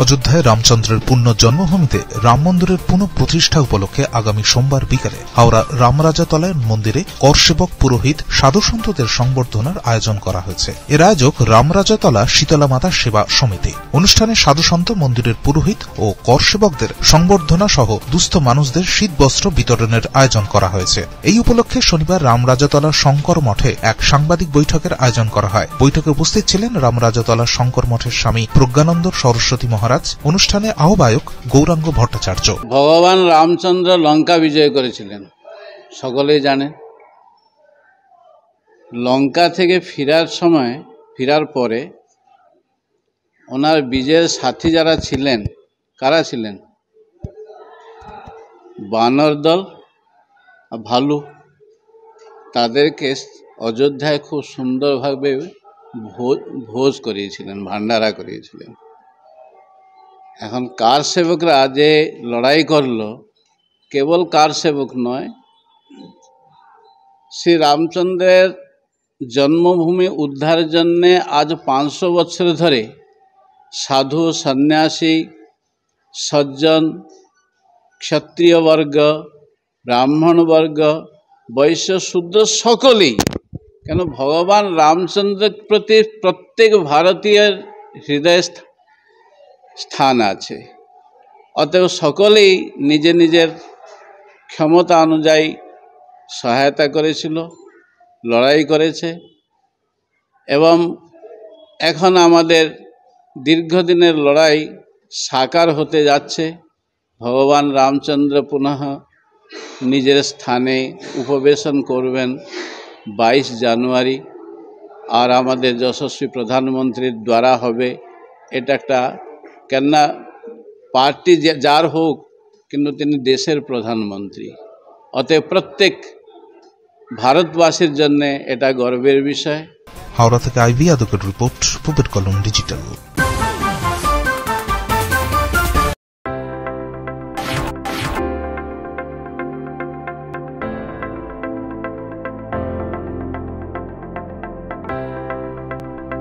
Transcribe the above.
অযোধ্যায় রামচন্দ্রের পুণ্য জন্মভূমিতে রাম মন্দিরের পুনঃপ্রতিষ্ঠা উপলক্ষে আগামী সোমবার বিকালে হাওড়া রামরাজাতলায় মন্দিরে করসেবক পুরোহিত সাধুসন্তদের সংবর্ধনার আয়োজন করা হয়েছে। এর আয়োজক রামরাজাতলা শীতলা মাতা সেবা সমিতি। অনুষ্ঠানে সাধুসন্ত, মন্দিরের পুরোহিত ও করসেবকদের সংবর্ধনা সহ দুস্থ মানুষদের শীতবস্ত্র বিতরণের আয়োজন করা হয়েছে। এই উপলক্ষে শনিবার রামরাজাতলা শঙ্কর মঠে এক সাংবাদিক বৈঠকের আয়োজন করা হয়। বৈঠকে উপস্থিত ছিলেন রামরাজাতলা শঙ্কর মঠের স্বামী প্রজ্ঞানন্দ সরস্বতী মহারাজ। অনুষ্ঠানে আহ্বায়ক গৌরাঙ্গ ভট্টাচার্য। ভগবান রামচন্দ্র লঙ্কা বিজয় করেছিলেন, সকলেই জানেন। লঙ্কা থেকে ফেরার পরে ওনার বিজয়ের সাথী যারা ছিলেন, কারা ছিলেন? বানর দল, ভালু। তাদেরকে অযোধ্যায় খুব সুন্দরভাবে ভোজ করিয়েছিলেন, ভান্ডারা করিয়েছিলেন। এখন কার সেবকরা যে লড়াই করলো, কেবল কার সেবক নয়, শ্রী রামচন্দ্রের জন্মভূমি উদ্ধারের জন্যে আজ 500 বছর ধরে সাধু, সন্ন্যাসী, সজ্জন, ক্ষত্রিয়বর্গ, ব্রাহ্মণবর্গ, বৈশ্য, শূদ্র সকলেই, কেন ভগবান রামচন্দ্রের প্রতি প্রত্যেক ভারতীয়ের হৃদয়ে স্থান আছে। অতএব সকলেই নিজের নিজের ক্ষমতা অনুযায়ী সহায়তা করেছিল, লড়াই করেছে। এবং এখন আমাদের দীর্ঘদিনের লড়াই সাকার হতে যাচ্ছে। ভগবান রামচন্দ্র পুনঃ নিজের স্থানে উপবেশন করবেন 22 জানুয়ারি, আর আমাদের যশস্বী প্রধানমন্ত্রীর দ্বারা হবে। এটা একটা, কেননা পার্টি যার হোক, কিন্তু তিনি দেশের প্রধানমন্ত্রী। অতএব প্রত্যেক ভারতবাসীর জন্য এটা গর্বের বিষয়। হাওড়া থেকে আইভি আদকের রিপোর্ট, পুপেট কলম ডিজিটাল।